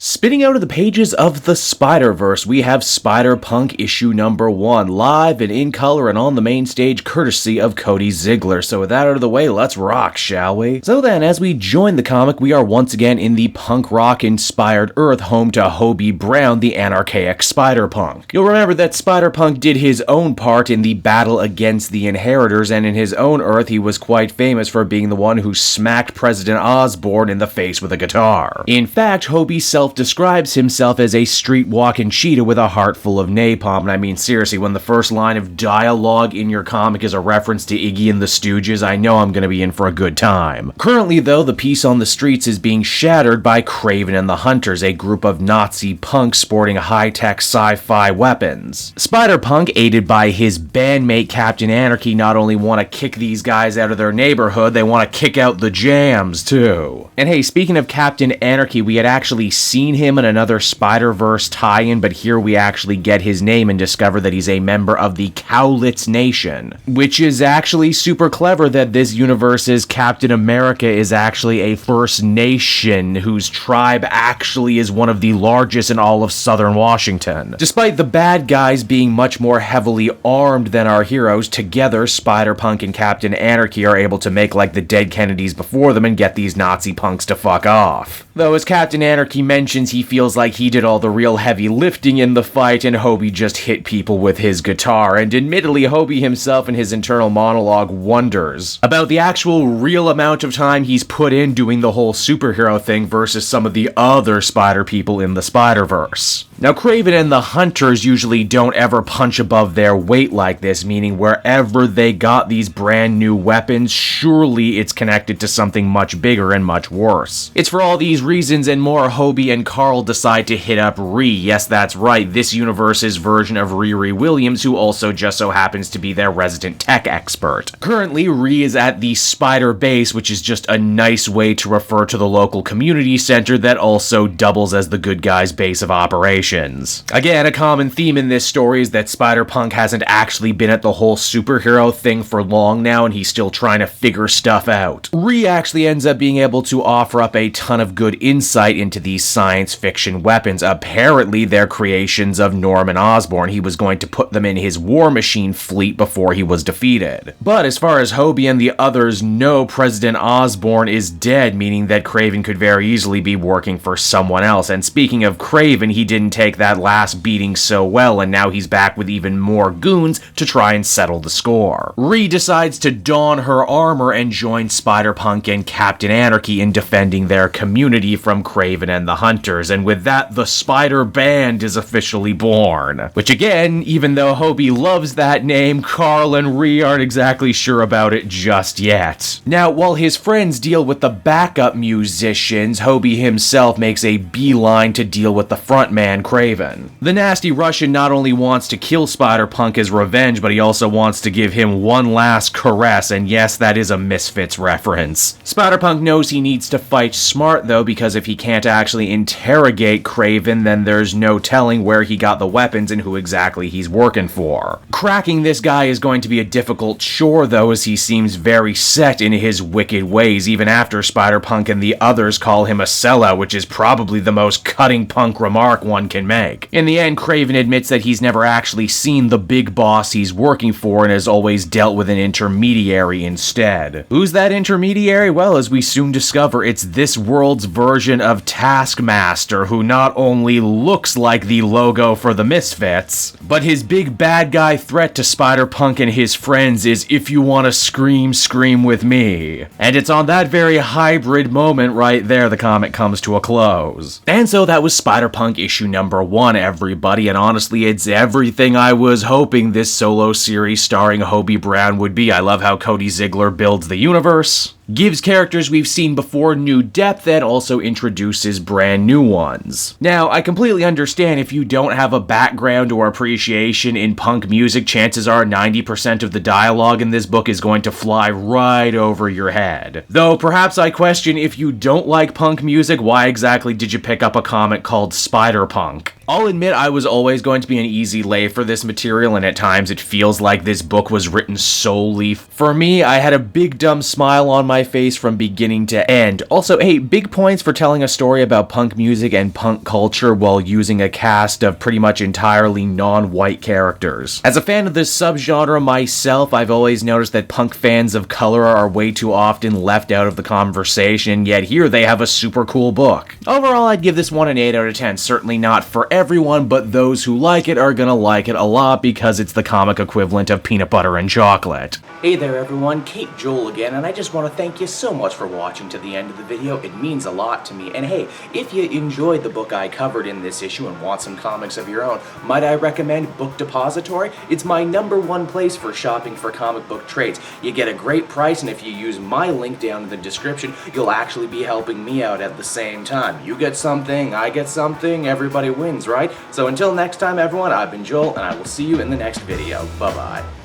Spinning out of the pages of the Spider-Verse, we have Spider-Punk issue number 1, live and in color and on the main stage courtesy of CODY ZIGLAR. So with that out of the way, let's rock, shall we? So then, as we join the comic, we are once again in the punk rock-inspired Earth, home to HOBIE BROWN, the anarchic Spider-Punk. You'll remember that Spider-Punk did his own part in the battle against the Inheritors, and in his own Earth, he was quite famous for being the one who smacked President Osborn in the face with a guitar. In fact, HOBIE self-describes himself as a street-walking cheetah with a heart full of napalm, and I mean seriously, when the first line of dialogue in your comic is a reference to Iggy and the Stooges, I know I'm gonna be in for a good time. Currently though, the peace on the streets is being shattered by Kraven and the Hunters, a group of Nazi punks sporting high-tech sci-fi weapons. Spider-Punk, aided by his bandmate Captain Anarchy, not only want to kick these guys out of their neighborhood, they want to kick out the jams too. And hey, speaking of Captain Anarchy, we had actually seen him in another Spider-Verse tie-in, but here we actually get his name and discover that he's a member of the Cowlitz Nation, which is actually super clever that this universe's Captain America is actually a First Nation whose tribe actually is one of the largest in all of southern Washington. Despite the bad guys being much more heavily armed than our heroes, together Spider-Punk and Captain Anarchy are able to make like the dead Kennedys before them and get these Nazi punks to fuck off. Though as Captain Anarchy mentions, he feels like he did all the real heavy lifting in the fight and HOBIE just hit people with his guitar, and admittedly HOBIE himself in his internal monologue wonders about the actual real amount of time he's put in doing the whole superhero thing versus some of the other spider people in the Spider-Verse. Now, Kraven and the Hunters usually don't ever punch above their weight like this, meaning wherever they got these brand new weapons, surely it's connected to something much bigger and much worse. It's for all these reasons and more, HOBIE and Carl decide to hit up Ree. Yes, that's right, this universe's version of Riri Williams, who also just so happens to be their resident tech expert. Currently, Ree is at the Spider Base, which is just a nice way to refer to the local community center that also doubles as the good guys' base of operations. Again, a common theme in this story is that Spider-Punk hasn't actually been at the whole superhero thing for long now, and he's still trying to figure stuff out. Ree actually ends up being able to offer up a ton of good insight into these science fiction weapons. Apparently, they're creations of Norman Osborn. He was going to put them in his War Machine fleet before he was defeated. But as far as HOBIE and the others know, President Osborn is dead, meaning that Kraven could very easily be working for someone else. And speaking of Kraven, he didn't take that last beating so well, and now he's back with even more goons to try and settle the score. Ree decides to don her armor and join Spider-Punk and Captain Anarchy in defending their community from Kraven and the Hunters, and with that, the Spider Band is officially born. Which again, even though HOBIE loves that name, Carl and Ree aren't exactly sure about it just yet. Now, while his friends deal with the backup musicians, HOBIE himself makes a beeline to deal with the frontman, Kraven. The nasty Russian not only wants to kill Spider-Punk as revenge, but he also wants to give him one last caress, and yes, that is a Misfits reference. Spider-Punk knows he needs to fight smart though, because if he can't actually interrogate Kraven, then there's no telling where he got the weapons and who exactly he's working for. Cracking this guy is going to be a difficult chore though, as he seems very set in his wicked ways, even after Spider-Punk and the others call him a sellout, which is probably the most cutting punk remark one can make. In the end, Kraven admits that he's never actually seen the big boss he's working for and has always dealt with an intermediary instead. Who's that intermediary? Well, as we soon discover, it's this world's version of Taskmaster, who not only looks like the logo for the Misfits, but his big bad guy threat to Spider-Punk and his friends is, if you want to scream, scream with me. And it's on that very hybrid moment right there the comic comes to a close. And so that was Spider-Punk issue number 1, everybody, and honestly, it's everything I was hoping this solo series starring HOBIE BROWN would be. I love how CODY ZIGLAR builds the universe, gives characters we've seen before new depth, and also introduces brand new ones. Now, I completely understand if you don't have a background or appreciation in punk music, chances are 90% of the dialogue in this book is going to fly right over your head. Though, perhaps I question, if you don't like punk music, why exactly did you pick up a comic called Spider-Punk? I'll admit I was always going to be an easy lay for this material, and at times it feels like this book was written solely for me. I had a big dumb smile on my my face from beginning to end. Also, hey, big points for telling a story about punk music and punk culture while using a cast of pretty much entirely non-white characters. As a fan of this subgenre myself, I've always noticed that punk fans of color are way too often left out of the conversation, yet here they have a super cool book. Overall, I'd give this one an 8 out of 10. Certainly not for everyone, but those who like it are gonna like it a lot because it's the comic equivalent of peanut butter and chocolate. Hey there everyone, Kate Joel again, and I just want to thank you so much for watching to the end of the video. It means a lot to me. And hey, if you enjoyed the book I covered in this issue and want some comics of your own, might I recommend Book Depository? It's my #1 place for shopping for comic book trades. You get a great price, and if you use my link down in the description, you'll actually be helping me out at the same time. You get something, I get something, everybody wins, right? So until next time everyone, I've been Joel, and I will see you in the next video. Bye-bye.